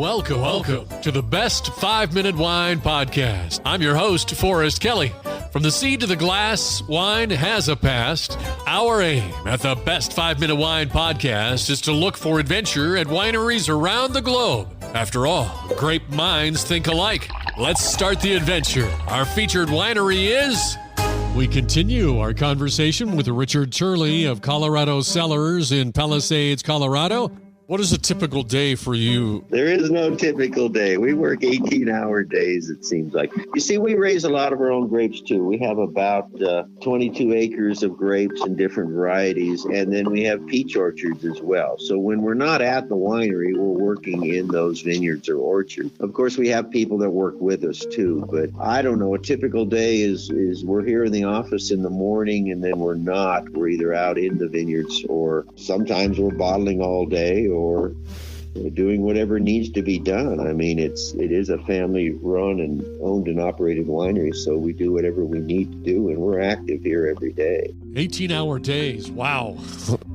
Welcome to the Best 5-Minute Wine Podcast. I'm your host, Forrest Kelly. From the seed to the glass, wine has a past. Our aim at the Best 5-Minute Wine Podcast is to look for adventure at wineries around the globe. After all, grape minds think alike. Let's start the adventure. Our featured winery is... We continue our conversation with Richard Turley of Colorado Cellars in Palisades, Colorado. What is a typical day for you? There is no typical day. We work 18-hour days, it seems like. You see, we raise a lot of our own grapes, too. We have about 22 acres of grapes in different varieties, and then we have peach orchards as well. So when we're not at the winery, we're working in those vineyards or orchards. Of course, we have people that work with us, too. But I don't know. A typical day is we're here in the office in the morning, and then we're not. We're either out in the vineyards, or sometimes we're bottling all day, or doing whatever needs to be done. I mean, it is a family-run and owned and operated winery, so we do whatever we need to do, and we're active here every day. 18-hour days, wow.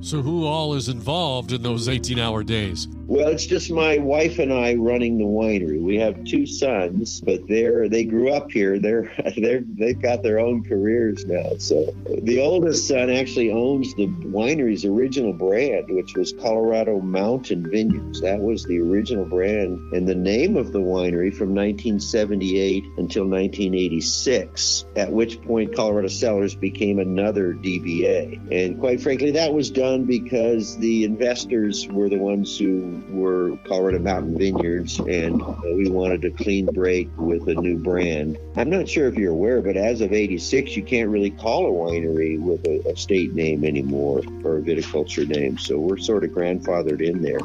So who all is involved in those 18-hour days? Well, it's just my wife and I running the winery. We have two sons, but they grew up here. They've got their own careers now. So the oldest son actually owns the winery's original brand, which was Colorado Mountain Vineyards. That was the original brand and the name of the winery from 1978 until 1986, at which point Colorado Cellars became another DBA. And quite frankly, that was done because the investors were the ones who were Colorado Mountain Vineyards, and we wanted a clean break with a new brand. I'm not sure if you're aware, but as of 86, you can't really call a winery with a state name anymore or a viticulture name. So we're sort of grandfathered in there.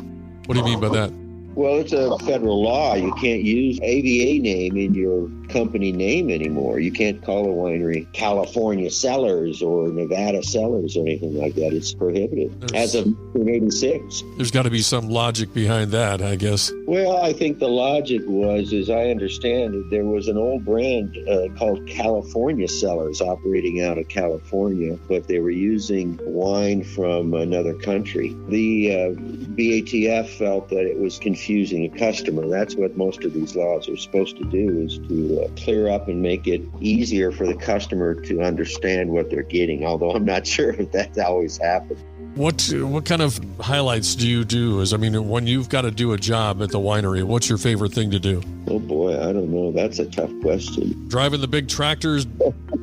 What do you mean by that? Well, it's a federal law. You can't use AVA name in your company name anymore. You can't call a winery California Cellars or Nevada Cellars or anything like that. It's prohibited as of 1986. There's got to be some logic behind that, I guess. Well, I think the logic was, as I understand it, there was an old brand called California Cellars operating out of California, but they were using wine from another country. The BATF felt that it was confusing a customer. That's what most of these laws are supposed to do, is to clear up and make it easier for the customer to understand what they're getting, although I'm not sure if that's always happened. What kind of highlights do you do? When you've got to do a job at the winery, what's your favorite thing to do? Oh boy, I don't know. That's a tough question. Driving the big tractors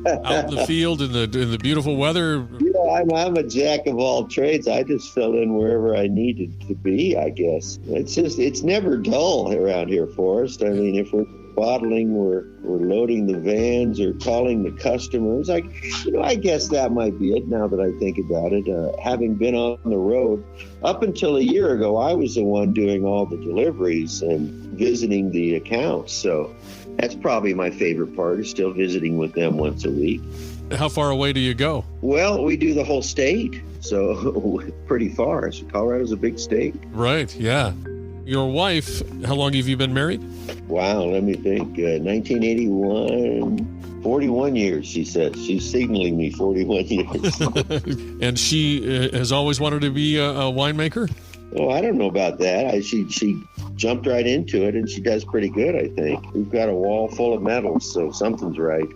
out in the field in the beautiful weather? You know, I'm a jack of all trades. I just fill in wherever I needed to be, I guess. It's never dull around here, Forrest. I mean, if we're bottling, we're loading the vans or calling the customers. I guess that might be it now that I think about it. Having been on the road, up until a year ago, I was the one doing all the deliveries and visiting the accounts. So that's probably my favorite part, is still visiting with them once a week. How far away do you go? Well, we do the whole state, so pretty far. Colorado's a big state. Right, yeah. Your wife, how long have you been married? Wow, let me think. 1981, 41 years, she says. She's signaling me 41 years. And she has always wanted to be a winemaker? Oh, I don't know about that. She jumped right into it, and she does pretty good, I think. We've got a wall full of medals, so something's right.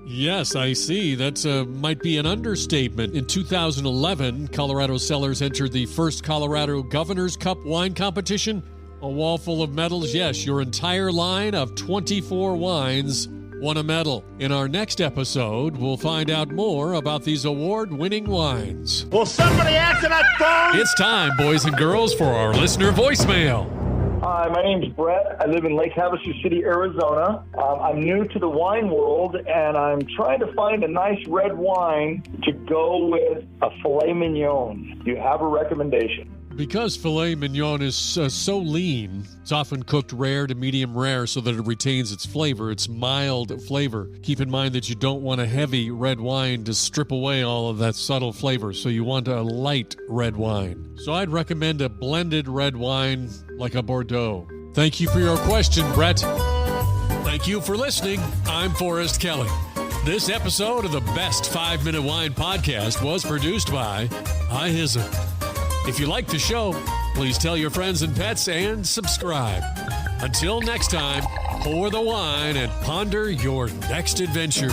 Yes, I see. That might be an understatement. In 2011, Colorado Cellars entered the first Colorado Governor's Cup wine competition. A wall full of medals. Yes, your entire line of 24 wines won a medal. In our next episode, we'll find out more about these award-winning wines. Will somebody answer that phone? It's time, boys and girls, for our listener voicemail. Hi, my name's Brett. I live in Lake Havasu City, Arizona. I'm new to the wine world, and I'm trying to find a nice red wine to go with a filet mignon. Do you have a recommendation? Because filet mignon is so lean, it's often cooked rare to medium rare so that it retains its flavor, its mild flavor. Keep in mind that you don't want a heavy red wine to strip away all of that subtle flavor, so you want a light red wine. So I'd recommend a blended red wine like a Bordeaux. Thank you for your question, Brett. Thank you for listening. I'm Forrest Kelly. This episode of the Best 5-Minute Wine Podcast was produced by iHiza. If you like the show, please tell your friends and pets and subscribe. Until next time, pour the wine and ponder your next adventure.